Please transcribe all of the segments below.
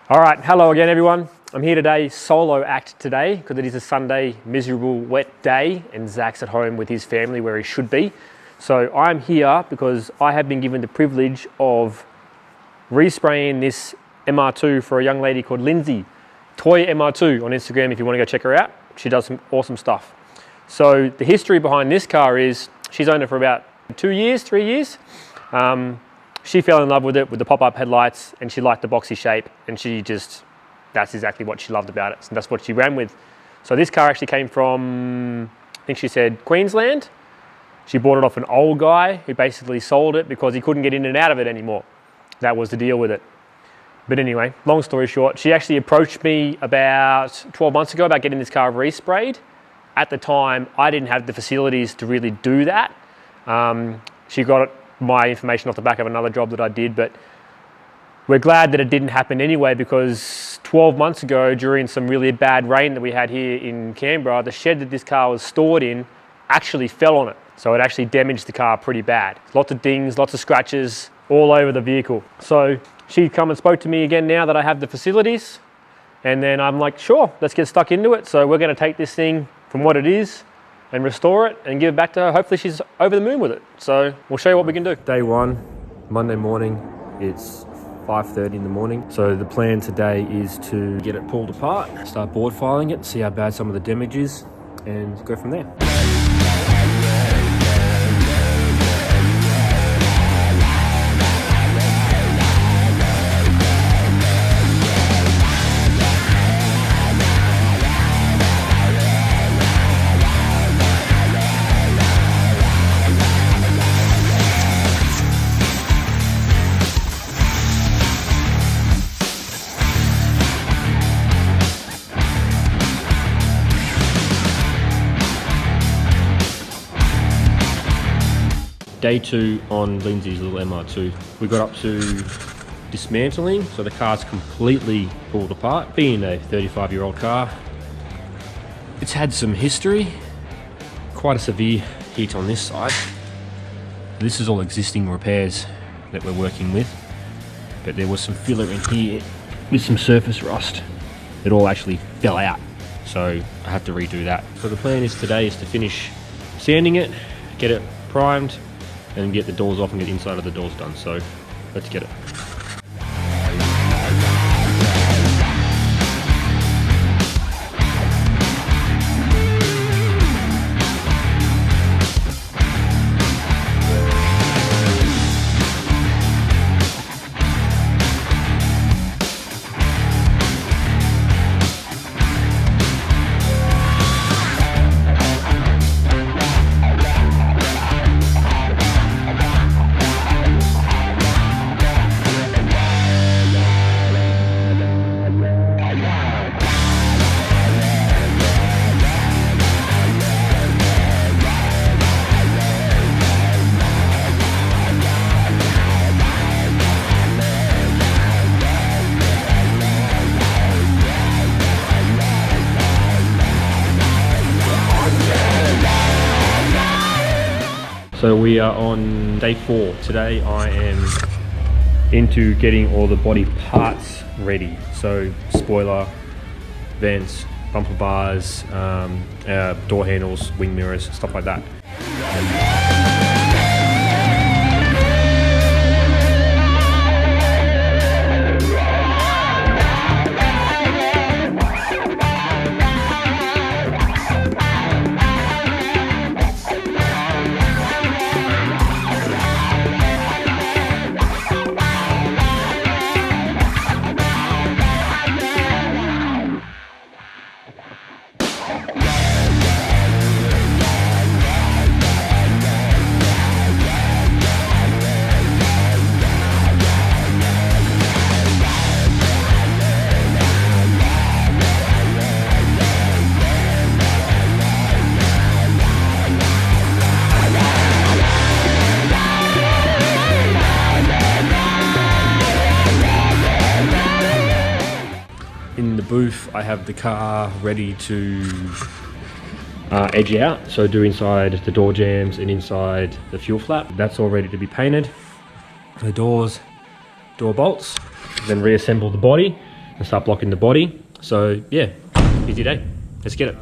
All right, hello again everyone. I'm here today, solo act today, because it is a Sunday, miserable, wet day, and Zach's at home with his family where he should be. So I'm here because I have been given the privilege of respraying this MR2 for a young lady called Lindsay. Toy MR2 on Instagram if you want to go check her out. She does some awesome stuff. So the history behind this car is she's owned it for about 3 years. She fell in love with it, with the pop-up headlights, and she liked the boxy shape, and that's exactly what she loved about it. So that's what she ran with. So this car actually came from, I think she said, Queensland. She bought it off an old guy who basically sold it because he couldn't get in and out of it anymore. That was the deal with it. But anyway, long story short, she actually approached me about 12 months ago about getting this car resprayed. At the time, I didn't have the facilities to really do that. She got my information off the back of another job that I did, but we're glad that it didn't happen anyway, because 12 months ago, during some really bad rain that we had here in Canberra, the shed that this car was stored in actually fell on it. So it actually damaged the car pretty bad. Lots of dings, lots of scratches all over the vehicle. So she come and spoke to me again now that I have the facilities. And then I'm like, sure, let's get stuck into it. So we're gonna take this thing from what it is and restore it and give it back to her. Hopefully she's over the moon with it. So we'll show you what we can do. Day one, Monday morning, it's 5:30 in the morning. So the plan today is to get it pulled apart, start board filing it, see how bad some of the damage is, and go from there. Day two on Lindsay's little MR2. We got up to dismantling, so the car's completely pulled apart. Being a 35-year-old car, it's had some history, quite a severe hit on this side. This is all existing repairs that we're working with, but there was some filler in here with some surface rust. It all actually fell out, so I have to redo that. So the plan is today is to finish sanding it, get it primed, and get the doors off and get the inside of the doors done. So let's get it. So we are on day 4. Today I am into getting all the body parts ready. So spoiler, vents, bumper bars, door handles, wing mirrors, stuff like that. In the booth, I have the car ready to edge out, so do inside the door jambs and inside the fuel flap. That's all ready to be painted. The doors, door bolts, then reassemble the body, and start blocking the body. So yeah, busy day. Let's get it.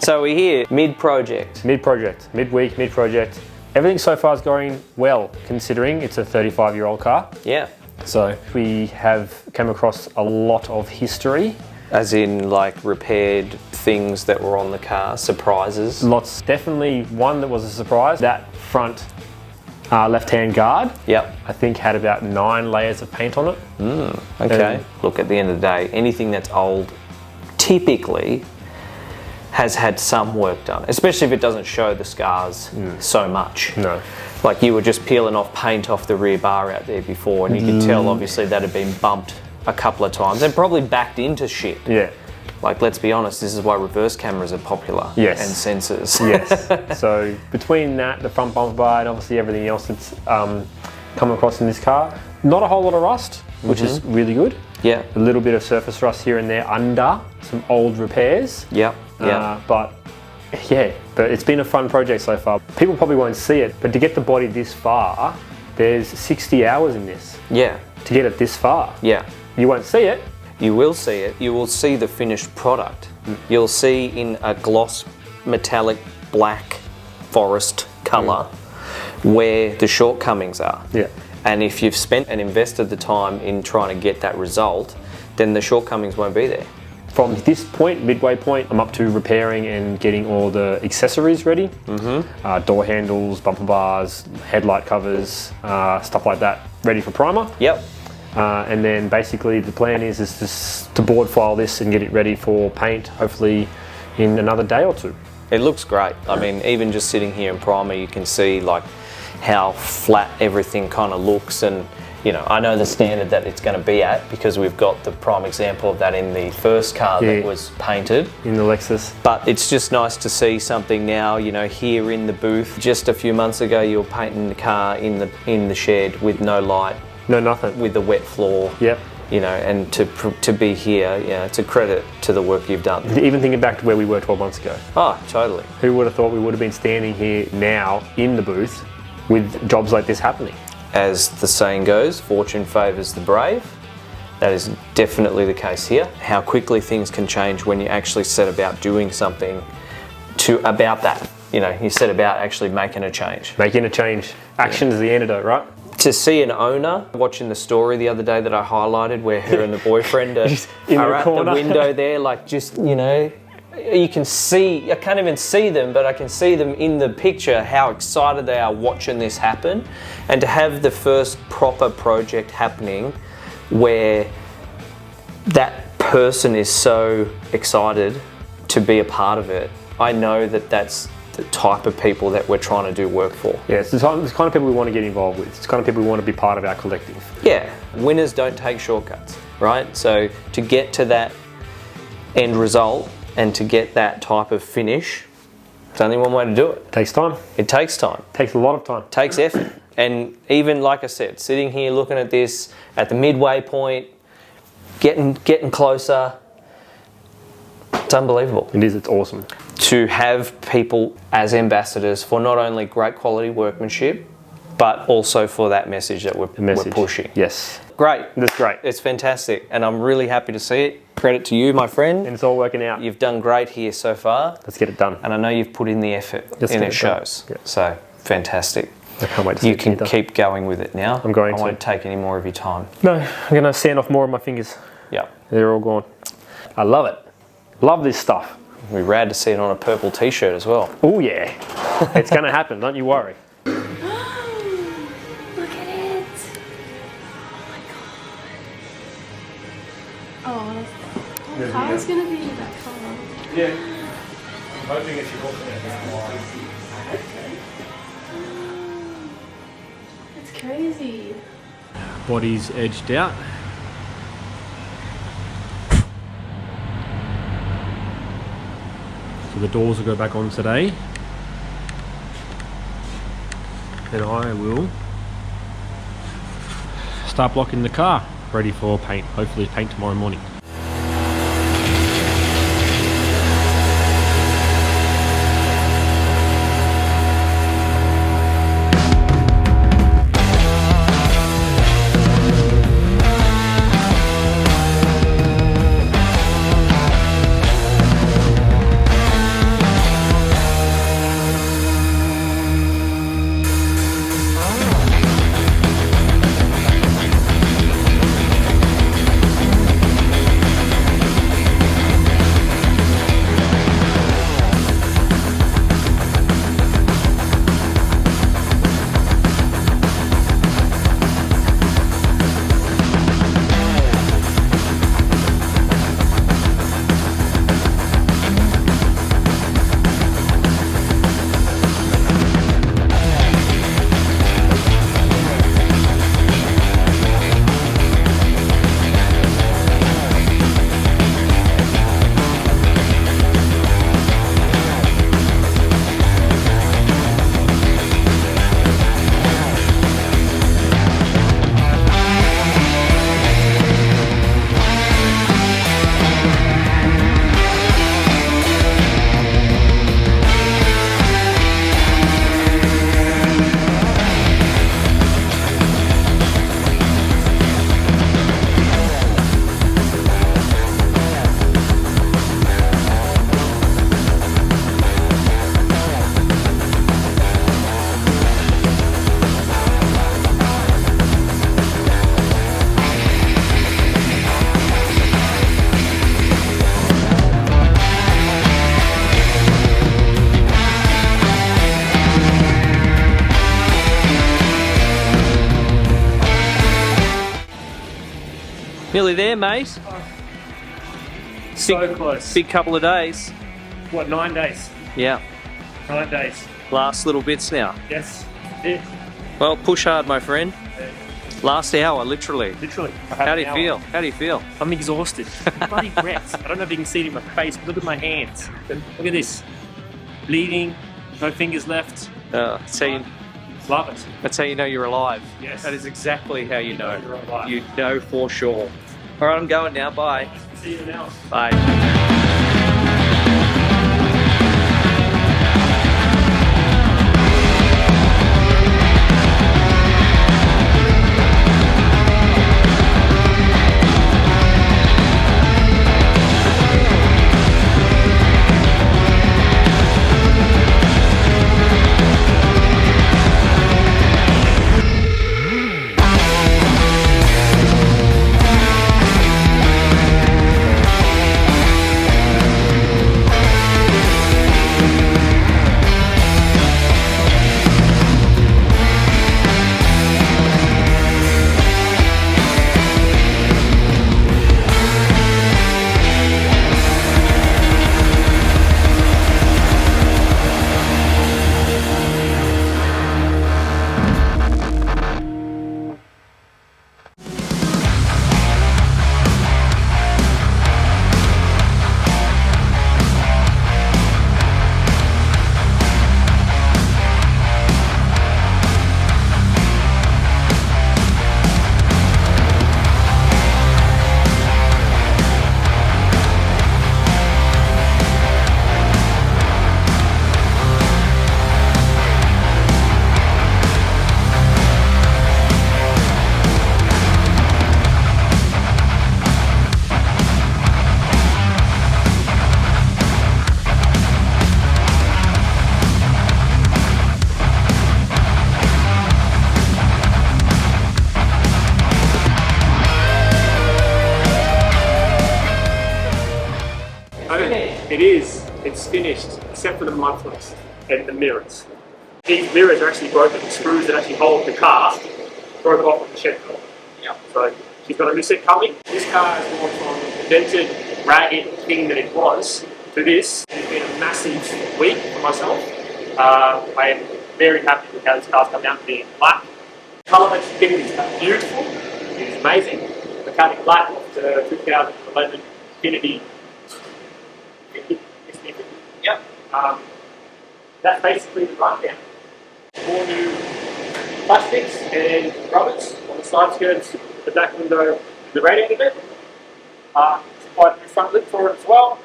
So we're here mid-project. Mid-project, mid-week, mid-project. Everything so far is going well, considering it's a 35-year-old car. Yeah. So we have come across a lot of history. As in like repaired things that were on the car, surprises. Lots, definitely one that was a surprise. That front left-hand guard, Yep. I think had about 9 layers of paint on it. Okay. Look, at the end of the day, anything that's old typically has had some work done, especially if it doesn't show the scars so much. No. Like you were just peeling off paint off the rear bar out there before, and you could tell obviously that had been bumped a couple of times and probably backed into shit. Yeah. Like, let's be honest, this is why reverse cameras are popular. Yes. And sensors. Yes. So between that, the front bumper bar, and obviously everything else that's come across in this car, not a whole lot of rust, which is really good. Yeah. A little bit of surface rust here and there under some old repairs. Yep. Yeah. But it's been a fun project so far. People probably won't see it, but to get the body this far, there's 60 hours in this. Yeah. To get it this far. Yeah. You won't see it. You will see it. You will see the finished product. You'll see in a gloss metallic black forest colour where the shortcomings are. Yeah. And if you've spent and invested the time in trying to get that result, then the shortcomings won't be there. From this point, midway point, I'm up to repairing and getting all the accessories ready. Door handles, bumper bars, headlight covers, stuff like that, ready for primer. Yep. And then basically the plan is just to board file this and get it ready for paint, hopefully in another day or two. It looks great. I mean, even just sitting here in primer, you can see like how flat everything kind of looks, and you know, I know the standard that it's going to be at because we've got the prime example of that in the first car that was painted. In the Lexus. But it's just nice to see something now, you know, here in the booth. Just a few months ago, you were painting the car in the shed with no light. No, nothing. With the wet floor. Yep. You know, and to be here, you know, it's a credit to the work you've done. Even thinking back to where we were 12 months ago. Oh, totally. Who would have thought we would have been standing here now in the booth with jobs like this happening? As the saying goes, fortune favours the brave. That is definitely the case here. How quickly things can change when you actually set about doing something about that. You know, you set about actually making a change. Making a change. Action is the antidote, right? To see an owner watching the story the other day that I highlighted, where her and the boyfriend are at the window there, like just, you know, you can see, I can't even see them, but I can see them in the picture, how excited they are watching this happen. And to have the first proper project happening where that person is so excited to be a part of it, I know that that's the type of people that we're trying to do work for. Yeah, it's the kind of people we want to get involved with. It's the kind of people we want to be part of our collective. Yeah, winners don't take shortcuts, right? So to get to that end result and to get that type of finish, there's only one way to do it. Takes time. It takes time. Takes a lot of time. Takes effort. And even, like I said, sitting here looking at this at the midway point, getting closer, it's unbelievable. It is, it's awesome. To have people as ambassadors for not only great quality workmanship, but also for that message that we're pushing. Yes. Great. That's great. It's fantastic, and I'm really happy to see it. Credit to you, my friend. And it's all working out. You've done great here so far. Let's get it done. And I know you've put in the effort, and it shows. Yeah. So, fantastic. I can't wait to see You can keep going with it now. I'm going to. I won't take any more of your time. No, I'm going to sand off more of my fingers. Yeah. They're all gone. I love it. Love this stuff. We're rad to see it on a purple t-shirt as well. Oh yeah. It's going to happen, don't you worry. Look at it. Oh my god. Oh, the car's going to be that color. Yeah. I'm hoping it should look that It's crazy. Body's edged out. So the doors will go back on today. And I will start blocking the car, ready for paint. Hopefully paint tomorrow morning. Nearly there, mate. So close. Big couple of days. What, 9 days? Yeah. 9 days. Last little bits now. Yes. Yeah. Well, push hard, my friend. Last hour, literally. Literally. How do you feel? How do you feel? I'm exhausted. Bloody wrecked. I don't know if you can see it in my face, but look at my hands. Look at this. Bleeding, no fingers left. That's how you, Love it. that's how you know you're alive. Yes. That is exactly how you know. You're alive. You know for sure. All right, I'm going now. Bye. See you now. Bye. It is. It's finished, except for the mufflers and the mirrors. These mirrors are actually broken. The screws that actually hold the car broke off with the shed door. Yeah. So she's got a new set coming. This car has gone from the dented, ragged thing that it was to this. It's been a massive week for myself. I am very happy with how this car's come out being black. The colour that she's given is beautiful. It is amazing. Metallic black of the 2011 Infinity. Yep. That's basically the rundown. More new plastics and rubbers on the side skirts, the back window, the radiator bit. Supplied the front lip for it as well.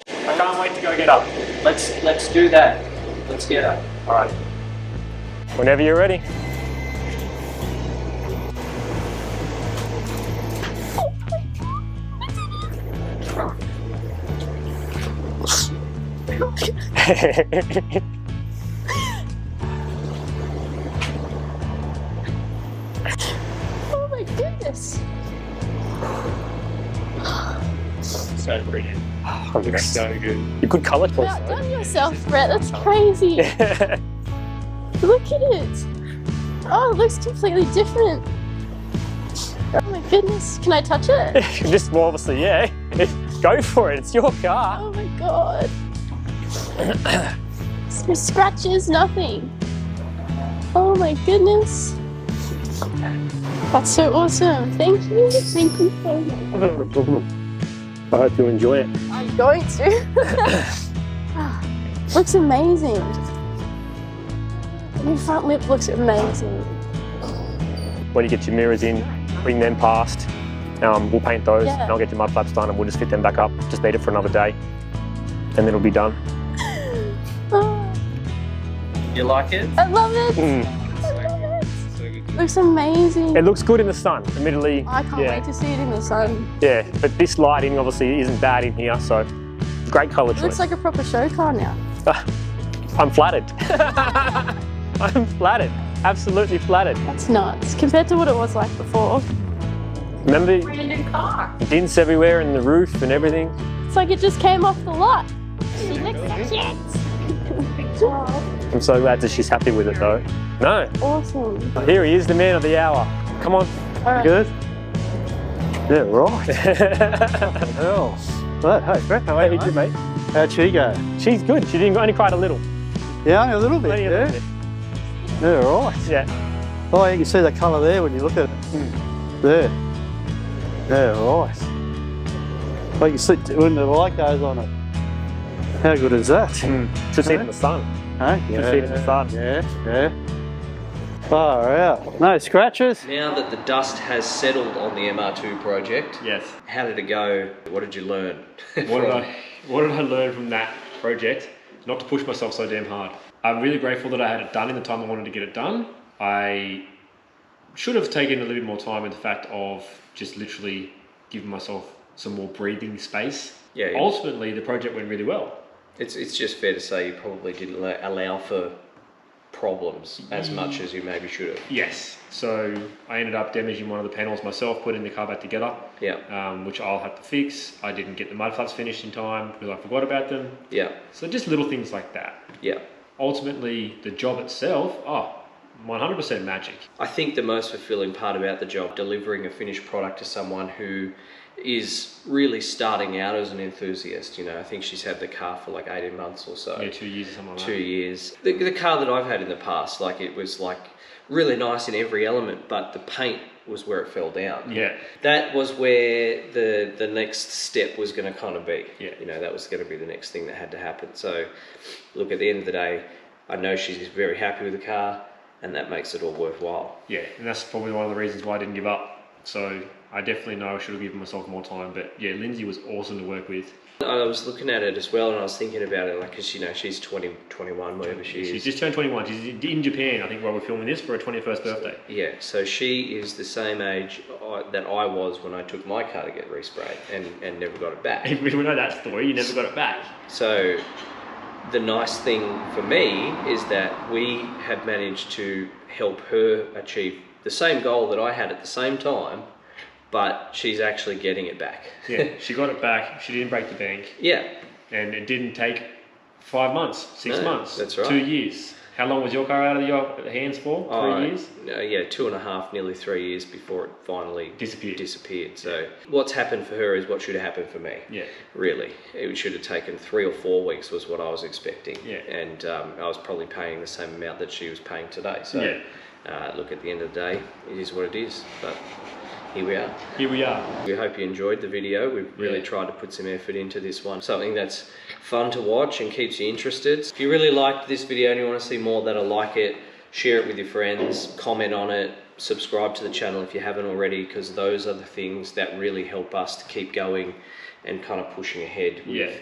I can't wait to go get up. Let's do that. Let's get up. All right. Whenever you're ready. Oh my goodness. So pretty. Oh, looks so good. You could colour choice. You've outdone yourself, Brett. That's crazy. Look at it. Oh, it looks completely different. Oh my goodness. Can I touch it? Just well, obviously, yeah. Go for it. It's your car. Oh my god. No scratches, nothing. Oh my goodness. That's so awesome. Thank you. Thank you so much. I hope you enjoy it. I'm going to. Looks amazing. Your front lip looks amazing. When you get your mirrors in, bring them past. We'll paint those, Yeah. and I'll get your mud flaps done, and we'll just fit them back up. Just need it for another day, and then it'll be done. Oh, You like it? I love it. Mm. I love it. So good. Looks amazing. It looks good in the sun, admittedly. I can't wait to see it in the sun. Yeah, but this lighting obviously isn't bad in here, so great colour It choice. looks like a proper show car now. I'm flattered. I'm flattered. Absolutely flattered. That's nuts compared to what it was like before. Remember Brand new car. dents everywhere in the roof and everything? It's like it just came off the lot. She looks like shit. I'm so glad that she's happy with it though. No. Awesome. Here he is, the man of the hour. Come on. All right. Good? Yeah, right. Hell. But, hey, Brett, How are you, mate? how'd she go? She's good. She didn't only cried a little. Yeah, only a little bit, Only a yeah? little bit. Yeah, right. Yeah. Oh, you can see the colour there when you look at it. There. Yeah, right. Oh, you can see when the light goes on it. How good is that? Should see it in the sun. Hey? Should see it in the sun. Yeah. Far out. No scratches? Now that the dust has settled on the MR2 project, Yes. how did it go? What did you learn? What did I learn from that project? Not to push myself so damn hard. I'm really grateful that I had it done in the time I wanted to get it done. I should have taken a little bit more time in the fact of just literally giving myself some more breathing space. Yeah. Ultimately, the project went really well. It's just fair to say you probably didn't allow for problems as much as you maybe should have. Yes. So I ended up damaging one of the panels myself, putting the car back together. Yeah. Which I'll have to fix. I didn't get the mud flaps finished in time because I forgot about them. Yeah. So just little things like that. Yeah. Ultimately, the job itself, 100% magic. I think the most fulfilling part about the job, delivering a finished product to someone who is really starting out as an enthusiast. You know, I think she's had the car for like 18 months or so. Yeah, 2 years or something like that. 2 years. The car that I've had in the past, like it was like really nice in every element, but the paint was where it fell down. Yeah. That was where the next step was going to kind of be. Yeah. You know, that was going to be the next thing that had to happen. So, look, at the end of the day, I know she's very happy with the car, and that makes it all worthwhile. Yeah, and that's probably one of the reasons why I didn't give up. So I definitely know I should have given myself more time. But yeah, Lindsay was awesome to work with. I was looking at it as well, and I was thinking about it, like, because, you know, she's 20, 21, whatever she is. She's just turned 21. She's in Japan, I think, while we're filming this for her 21st birthday. Yeah, so she is the same age that I was when I took my car to get resprayed and never got it back. We know that story. You never got it back. So the nice thing for me is that we have managed to help her achieve the same goal that I had at the same time, but she's actually getting it back. Yeah, she got it back. She didn't break the bank. Yeah. And it didn't take 5 months, 6 months. That's right. 2 years. How long was your car out of your hands for? 3 years? Yeah, 2.5, nearly 3 years before it finally Disappeared. So what's happened for her is what should have happened for me. Yeah. Really. It should have taken 3 or 4 weeks was what I was expecting. Yeah. And I was probably paying the same amount that she was paying today. So look, at the end of the day, it is what it is. But here we are. Here we are. We hope you enjoyed the video. We've really tried to put some effort into this one. Something that's fun to watch and keeps you interested. If you really liked this video and you want to see more that are like it, share it with your friends, comment on it, subscribe to the channel if you haven't already, because those are the things that really help us to keep going and kind of pushing ahead with,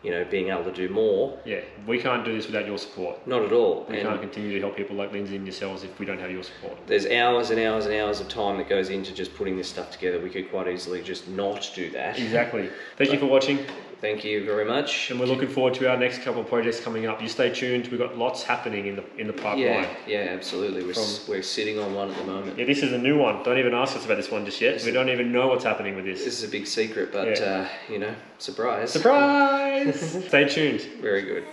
you know, being able to do more. Yeah, we can't do this without your support. Not at all. We can't continue to help people like Lindsay and yourselves if we don't have your support. There's hours and hours and hours of time that goes into just putting this stuff together. We could quite easily just not do that. Exactly. Thank you for watching. Thank you very much. And we're looking forward to our next couple of projects coming up. You stay tuned. We've got lots happening in the pipeline. Yeah, absolutely. We're sitting on one at the moment. Yeah, this is a new one. Don't even ask us about this one just yet. We don't even know what's happening with this. This is a big secret, but you know, surprise. Surprise! Stay tuned. Very good.